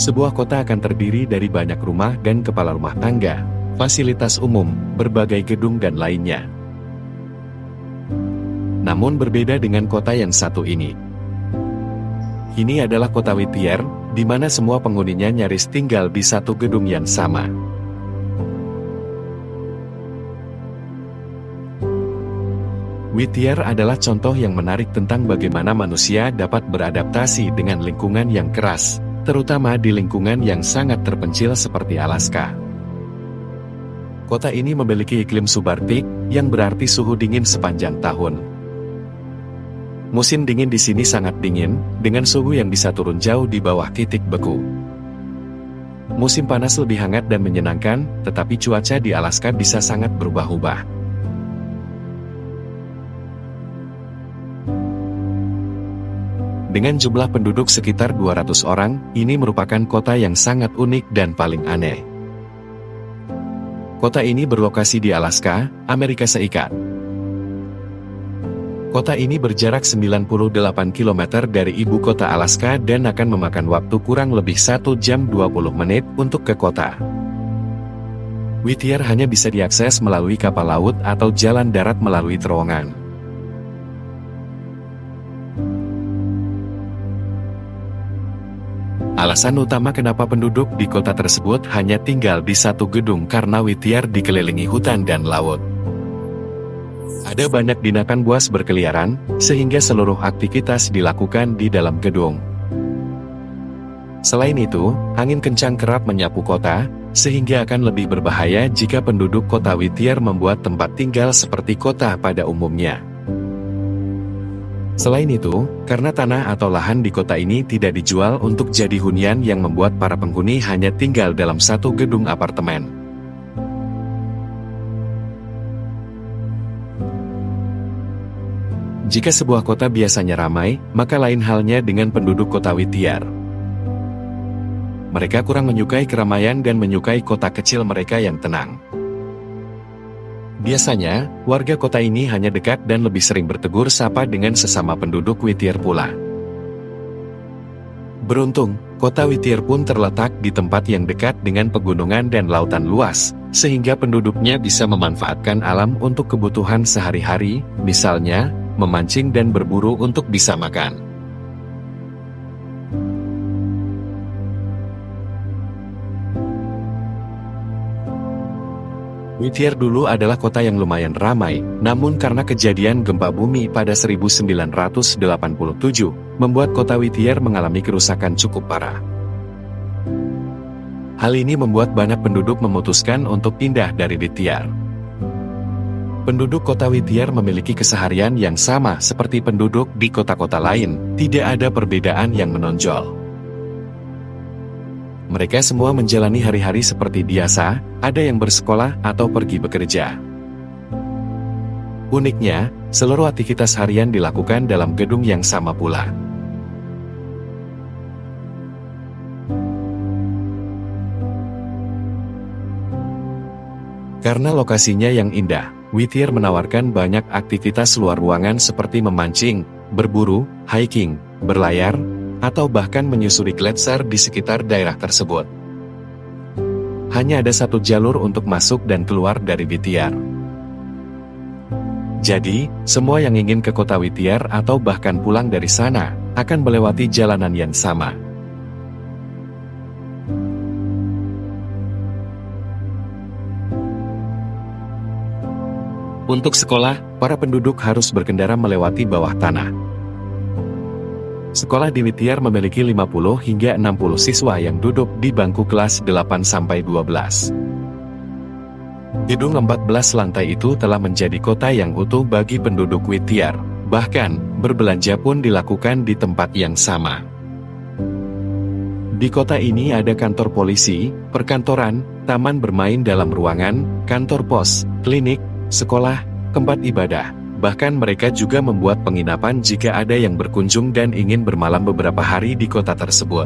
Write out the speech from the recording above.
Sebuah kota akan terdiri dari banyak rumah dan kepala rumah tangga, fasilitas umum, berbagai gedung dan lainnya. Namun berbeda dengan kota yang satu ini. Ini adalah kota Whittier, di mana semua penghuninya nyaris tinggal di satu gedung yang sama. Whittier adalah contoh yang menarik tentang bagaimana manusia dapat beradaptasi dengan lingkungan yang keras, terutama di lingkungan yang sangat terpencil seperti Alaska. Kota ini memiliki iklim subarktik, yang berarti suhu dingin sepanjang tahun. Musim dingin di sini sangat dingin, dengan suhu yang bisa turun jauh di bawah titik beku. Musim panas lebih hangat dan menyenangkan, tetapi cuaca di Alaska bisa sangat berubah-ubah. Dengan jumlah penduduk sekitar 200 orang, ini merupakan kota yang sangat unik dan paling aneh. Kota ini berlokasi di Alaska, Amerika Serikat. Kota ini berjarak 98 km dari ibu kota Alaska dan akan memakan waktu kurang lebih 1 jam 20 menit untuk ke kota. Whittier hanya bisa diakses melalui kapal laut atau jalan darat melalui terowongan. Alasan utama kenapa penduduk di kota tersebut hanya tinggal di satu gedung karena Whittier dikelilingi hutan dan laut. Ada banyak binatang buas berkeliaran, sehingga seluruh aktivitas dilakukan di dalam gedung. Selain itu, angin kencang kerap menyapu kota, sehingga akan lebih berbahaya jika penduduk kota Whittier membuat tempat tinggal seperti kota pada umumnya. Selain itu, karena tanah atau lahan di kota ini tidak dijual untuk jadi hunian yang membuat para penghuni hanya tinggal dalam satu gedung apartemen. Jika sebuah kota biasanya ramai, maka lain halnya dengan penduduk kota Whittier. Mereka kurang menyukai keramaian dan menyukai kota kecil mereka yang tenang. Biasanya, warga kota ini hanya dekat dan lebih sering bertegur sapa dengan sesama penduduk Whittier pula. Beruntung, kota Whittier pun terletak di tempat yang dekat dengan pegunungan dan lautan luas, sehingga penduduknya bisa memanfaatkan alam untuk kebutuhan sehari-hari, misalnya, memancing dan berburu untuk bisa makan. Whittier dulu adalah kota yang lumayan ramai, namun karena kejadian gempa bumi pada 1987, membuat kota Whittier mengalami kerusakan cukup parah. Hal ini membuat banyak penduduk memutuskan untuk pindah dari Whittier. Penduduk kota Whittier memiliki keseharian yang sama seperti penduduk di kota-kota lain, tidak ada perbedaan yang menonjol. Mereka semua menjalani hari-hari seperti biasa, ada yang bersekolah atau pergi bekerja. Uniknya, seluruh aktivitas harian dilakukan dalam gedung yang sama pula. Karena lokasinya yang indah, Whittier menawarkan banyak aktivitas luar ruangan seperti memancing, berburu, hiking, berlayar, atau bahkan menyusuri gletser di sekitar daerah tersebut. Hanya ada satu jalur untuk masuk dan keluar dari Whittier. Jadi, semua yang ingin ke kota Whittier atau bahkan pulang dari sana, akan melewati jalanan yang sama. Untuk sekolah, para penduduk harus berkendara melewati bawah tanah. Sekolah di Whittier memiliki 50 hingga 60 siswa yang duduk di bangku kelas 8-12. Gedung 14 lantai itu telah menjadi kota yang utuh bagi penduduk Whittier, bahkan, berbelanja pun dilakukan di tempat yang sama. Di kota ini ada kantor polisi, perkantoran, taman bermain dalam ruangan, kantor pos, klinik, sekolah, tempat ibadah. Bahkan mereka juga membuat penginapan jika ada yang berkunjung dan ingin bermalam beberapa hari di kota tersebut.